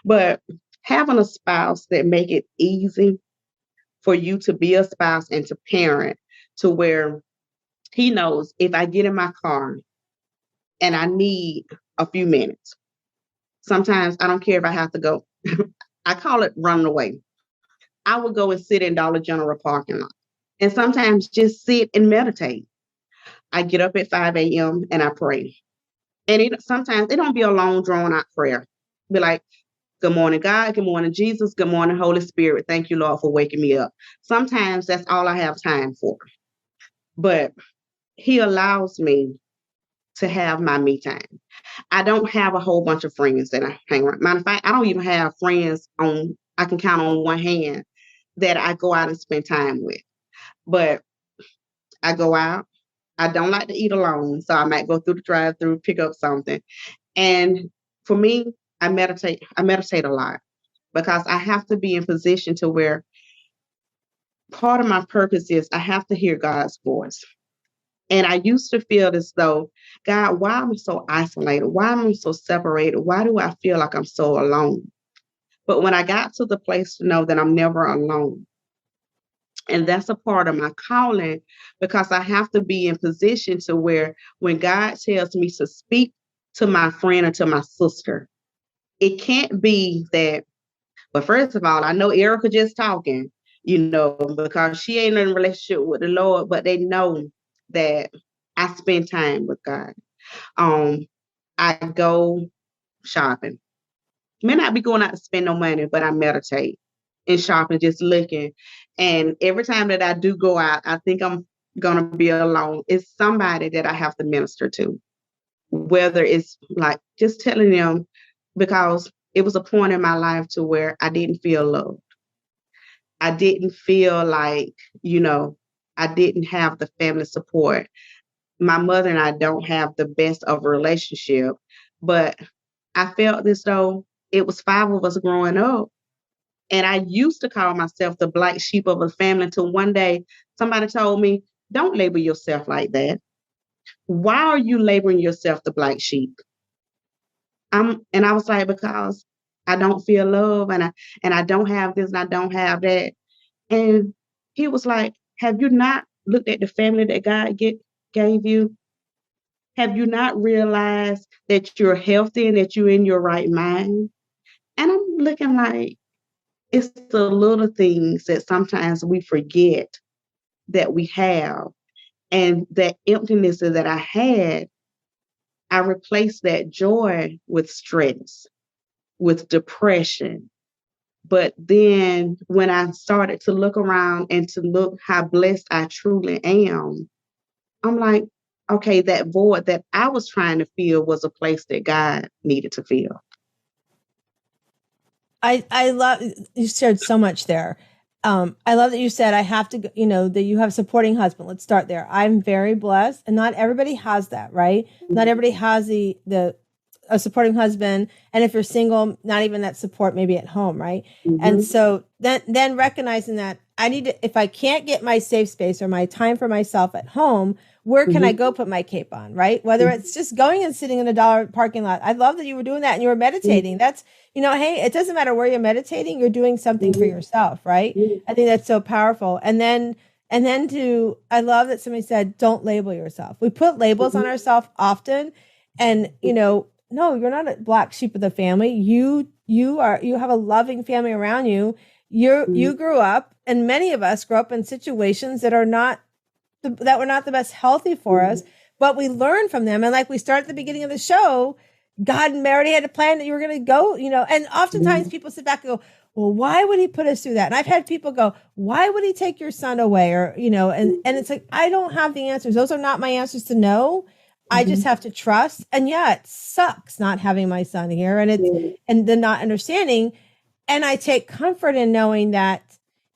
But having a spouse that make it easy for you to be a spouse and to parent, to where he knows if I get in my car and I need a few minutes, sometimes I don't care if I have to go. I call it running away. I would go and sit in Dollar General parking lot and sometimes just sit and meditate. I get up at 5 a.m. and I pray. And sometimes it don't be a long drawn out prayer. Be like, "Good morning, God. Good morning, Jesus. Good morning, Holy Spirit. Thank you, Lord, for waking me up." Sometimes that's all I have time for. But he allows me to have my me time. I don't have a whole bunch of friends that I hang around. Matter of fact, I don't even have friends I can count on one hand that I go out and spend time with. But I go out. I don't like to eat alone. So I might go through the drive through, pick up something. And for me, I meditate. I meditate a lot because I have to be in position to where part of my purpose is I have to hear God's voice. And I used to feel as though, God, why am I so isolated? Why am I so separated? Why do I feel like I'm so alone? But when I got to the place to know that I'm never alone, And that's a part of my calling, because I have to be in position to where when God tells me to speak to my friend or to my sister, it can't be that, but first of all, I know Erica just talking, because she ain't in a relationship with the Lord, but they know that I spend time with God. Um, I go shopping. May not be going out to spend no money, but I meditate and shopping, just looking. And every time that I do go out, I think I'm gonna be alone. It's somebody that I have to minister to, whether it's like just telling them, because it was a point in my life to where I didn't feel loved. I didn't feel like, you know, I didn't have the family support. My mother and I don't have the best of a relationship, but I felt as though it was five of us growing up. And I used to call myself the black sheep of the family until one day somebody told me, don't label yourself like that. Why are you labeling yourself the black sheep? And I was like, because I don't feel love, and I don't have this and I don't have that. And he was like, have you not looked at the family that gave you? Have you not realized that you're healthy and that you're in your right mind? And I'm looking like, it's the little things that sometimes we forget that we have. And that emptiness that I had, I replaced that joy with stress, with depression. But then when I started to look around and to look how blessed I truly am, I'm like, okay, that void that I was trying to fill was a place that God needed to fill. I love, you shared so much there. I love that you said I have to, that you have a supporting husband. Let's start there. I'm very blessed, and not everybody has that, right? Not everybody has a supporting husband, and if you're single, not even that support maybe at home, right? And so then recognizing that I need to, if I can't get my safe space or my time for myself at home, where can I go put my cape on, right? Whether it's just going and sitting in a dollar parking lot. I love that you were doing that and you were meditating. That's, hey, it doesn't matter where you're meditating, you're doing something for yourself, right? I think that's so powerful. And then I love that somebody said, don't label yourself. We put labels on ourselves often, and, no, you're not a black sheep of the family. You have a loving family around you. You grew up, and many of us grew up in situations that were not the best healthy for us, but we learn from them. And like we start at the beginning of the show, God already had a plan that you were going to go, and oftentimes people sit back and go, well, why would he put us through that? And I've had people go, why would he take your son away? Or, and it's like, I don't have the answers. Those are not my answers to know. I just have to trust. And yeah, it sucks not having my son here, and the not understanding. And I take comfort in knowing that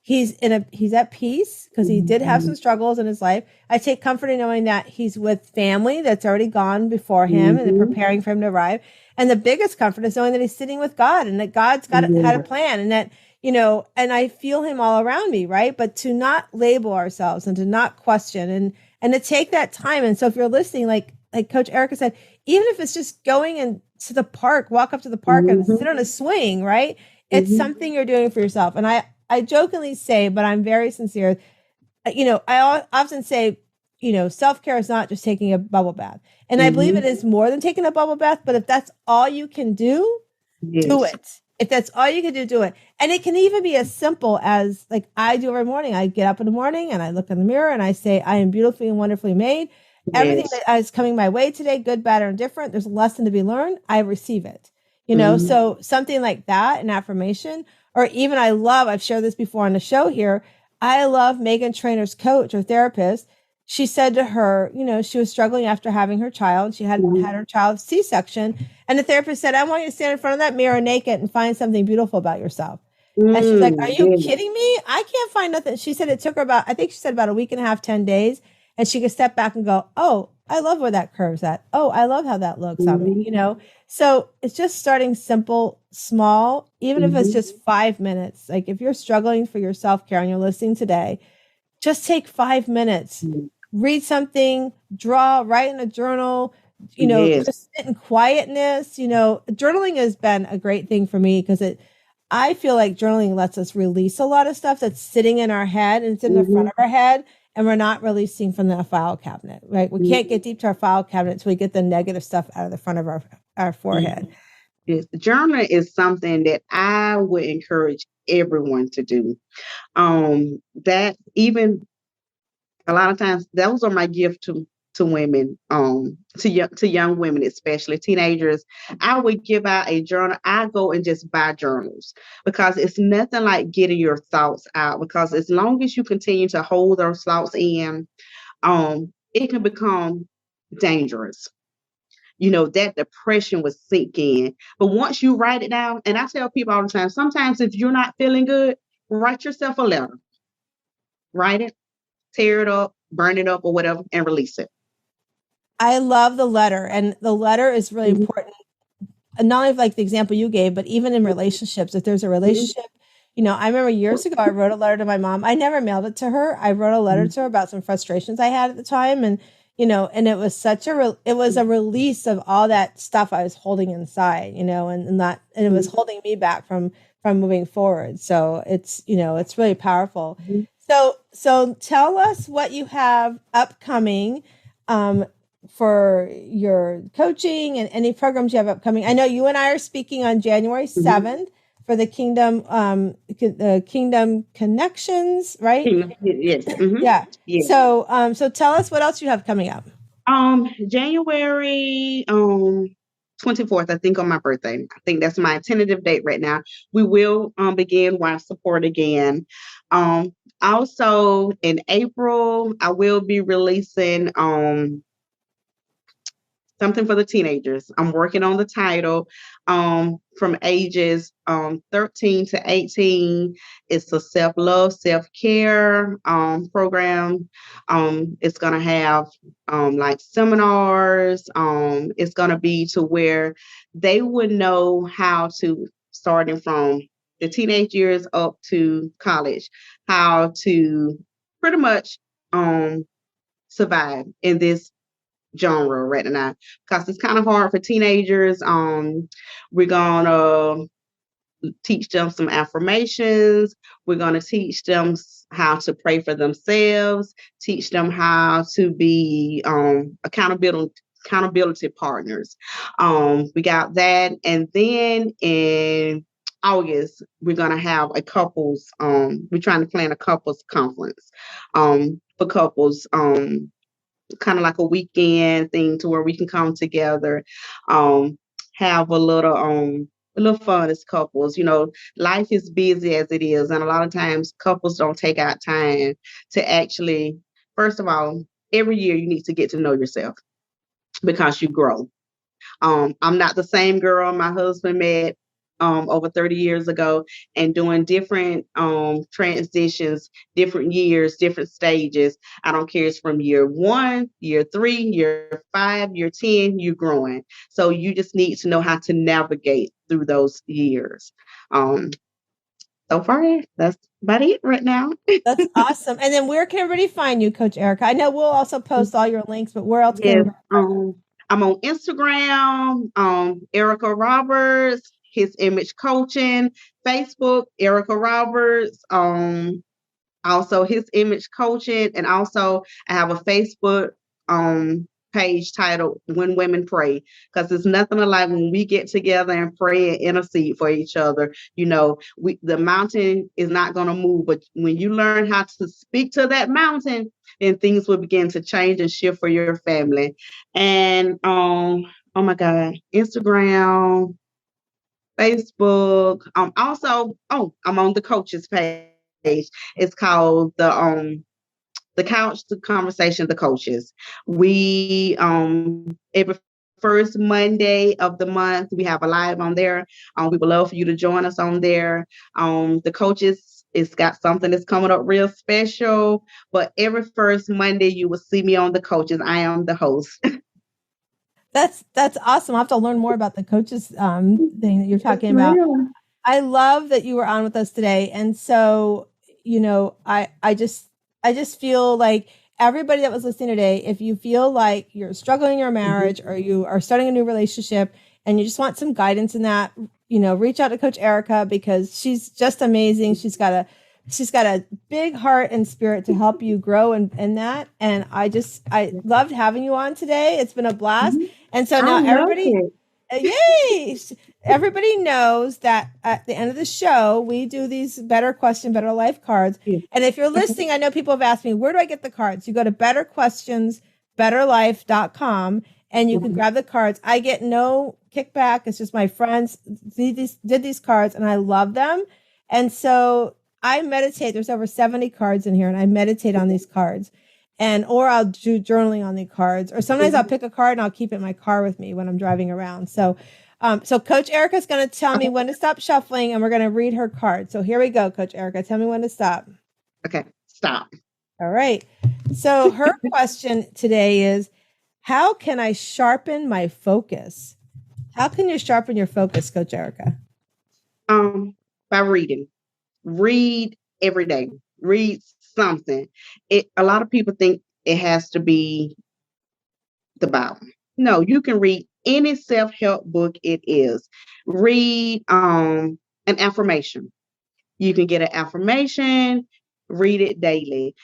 he's at peace, because he did have some struggles in his life. I take comfort in knowing that he's with family that's already gone before him and preparing for him to arrive. And the biggest comfort is knowing that he's sitting with God, and that God's had a plan, and that, and I feel him all around me. Right. But to not label ourselves and to not question, and to take that time. And so if you're listening, like Coach Erica said, even if it's just going and to the park, walk up to the park and sit on a swing, right? It's something you're doing for yourself. And I jokingly say, but I'm very sincere. I often say, self-care is not just taking a bubble bath. And I believe it is more than taking a bubble bath. But if that's all you can do, do it. If that's all you can do it. And it can even be as simple as, like I do every morning. I get up in the morning and I look in the mirror and I say, I am beautifully and wonderfully made. Everything that is coming my way today, good, bad, or indifferent, there's a lesson to be learned. I receive it. So something like that, an affirmation, or even I've shared this before on the show here. I love Megan Trainor's coach or therapist. She said to her, she was struggling after having her child. She had had her child C-section. And the therapist said, I want you to stand in front of that mirror naked and find something beautiful about yourself. And she's like, are you kidding me? I can't find nothing. She said it took her about a week and a half, 10 days. And she could step back and go, oh, I love where that curves at. Oh, I love how that looks on me, So it's just starting simple, small, even if it's just 5 minutes. Like if you're struggling for your self-care and you're listening today, just take 5 minutes, read something, draw, write in a journal, just sit in quietness. Journaling has been a great thing for me because I feel like journaling lets us release a lot of stuff that's sitting in our head and it's in the front of our head, and we're not releasing from the file cabinet, right? We can't get deep to our file cabinet until we get the negative stuff out of the front of our forehead. Yes. Journaling is something that I would encourage everyone to do. That even a lot of times those are my gift to women, to young women, especially teenagers. I would give out a journal. I go and just buy journals because it's nothing like getting your thoughts out. Because as long as you continue to hold those thoughts in, it can become dangerous. That depression would sink in. But once you write it down, and I tell people all the time, sometimes if you're not feeling good, write yourself a letter. Write it, tear it up, burn it up or whatever, and release it. I love the letter, and the letter is really important. And not only like the example you gave, but even in relationships, if there's a relationship, I remember years ago, I wrote a letter to my mom. I never mailed it to her. I wrote a letter to her about some frustrations I had at the time. And, and it was it was a release of all that stuff I was holding inside, and it was holding me back from moving forward. So it's, it's really powerful. So tell us what you have upcoming, for your coaching and any programs you have upcoming. I know you and I are speaking on January 7th for the Kingdom Connections, right? Yes. Yeah. Yes. So tell us what else you have coming up. January 24th, I think, on my birthday. I think that's my tentative date right now. We will begin wife support again. Also in April, I will be releasing something for the teenagers. I'm working on the title from ages 13 to 18. It's a self-love, self-care program. It's going to have like seminars. It's going to be to where they would know how to, starting from the teenage years up to college, how to pretty much survive in this genre right now, because it's kind of hard for teenagers. We're gonna teach them some affirmations. We're gonna teach them how to pray for themselves, teach them how to be accountability partners. We got that, and then in August we're gonna have a couples. We're trying to plan a couples conference for couples. Kind of like a weekend thing to where we can come together, have a little fun as couples. Life is busy as it is, and a lot of times couples don't take out time to actually, first of all, every year you need to get to know yourself because you grow. I'm not the same girl my husband met over 30 years ago, and doing different transitions, different years, different stages. I don't care. It's from year 1, year 3, year 5, year 10, you're growing. So you just need to know how to navigate through those years. So far, that's about it right now. That's awesome. And then where can everybody find you, Coach Erica? I know we'll also post all your links, but where else can everybody find you? I'm on Instagram, Erica Roberts, His Image Coaching, Facebook, Erica Roberts, also His Image Coaching, and also I have a Facebook page titled When Women Pray, because it's nothing like when we get together and pray and intercede for each other. The mountain is not going to move, but when you learn how to speak to that mountain, then things will begin to change and shift for your family. And oh my God, Instagram, Facebook. Also, I'm on the coaches page. It's called the Couch to Conversation, the Coaches. We every first Monday of the month we have a live on there. We would love for you to join us on there. The Coaches, it's got something that's coming up real special, but every first Monday you will see me on the Coaches. I am the host. That's awesome. I'll have to learn more about the coaches thing that you're talking about. I love that you were on with us today. And so, I just feel like everybody that was listening today, if you feel like you're struggling in your marriage or you are starting a new relationship and you just want some guidance in that, reach out to Coach Erica because she's just amazing. She's got a big heart and spirit to help you grow in that. And I loved having you on today. It's been a blast. And so now yay! Everybody knows that at the end of the show, we do these Better Question, Better Life cards. And if you're listening, I know people have asked me, where do I get the cards? You go to betterquestionsbetterlife.com and you can grab the cards. I get no kickback. It's just my friends did these cards and I love them. And so I meditate. There's over 70 cards in here and I meditate on these cards. Or I'll do journaling on the cards, or sometimes I'll pick a card and I'll keep it in my car with me when I'm driving around. So Coach Erica is going to tell me when to stop shuffling and we're going to read her card. So here we go, Coach Erica. Tell me when to stop. Okay, stop. All right. So her question today is, how can I sharpen my focus? How can you sharpen your focus, Coach Erica? By reading. Read every day. Read something. A lot of people think it has to be the Bible. No, you can read any self-help book it is. Read an affirmation. You can get an affirmation, read it daily.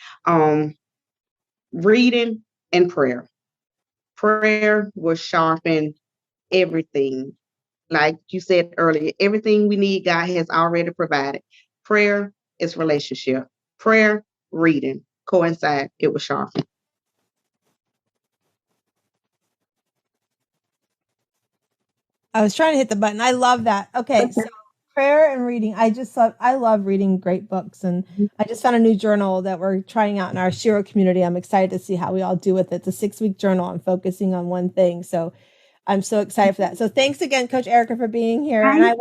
Reading and prayer. Prayer will sharpen everything. Like you said earlier, everything we need, God has already provided. Prayer is relationship. Prayer, reading, coincide, it will sharpen. I was trying to hit the button. I love that. Okay. So prayer and reading. I love reading great books. And I just found a new journal that we're trying out in our Shiro community. I'm excited to see how we all do with it. It's a 6-week journal. I'm focusing on one thing. So I'm so excited for that. So thanks again, Coach Erica, for being here. And I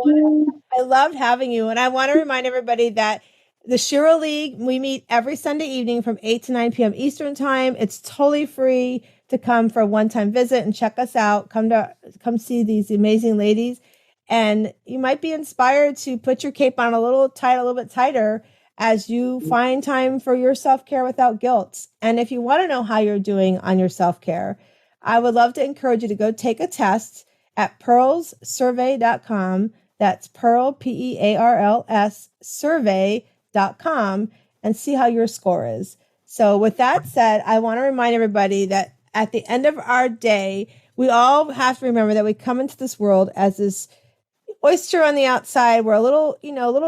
loved having you. And I want to remind everybody that the Shiro League, we meet every Sunday evening from 8 to 9 p.m. Eastern time. It's totally free to come for a one-time visit and check us out. Come see these amazing ladies. And you might be inspired to put your cape on a little bit tighter as you find time for your self-care without guilt. And if you want to know how you're doing on your self-care, I would love to encourage you to go take a test at pearlssurvey.com. That's Pearl, PEARLS, survey.com, and see how your score is. So with that said, I want to remind everybody that at the end of our day, we all have to remember that we come into this world as this oyster on the outside. We're a little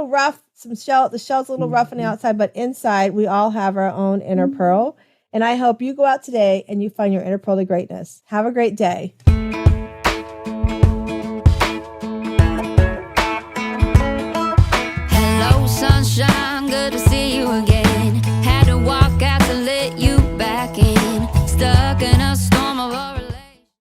rough. The shell's a little rough on the outside, but inside we all have our own inner pearl. And I hope you go out today and you find your inner pearl to greatness. Have a great day. Hello, sunshine, good to see you again.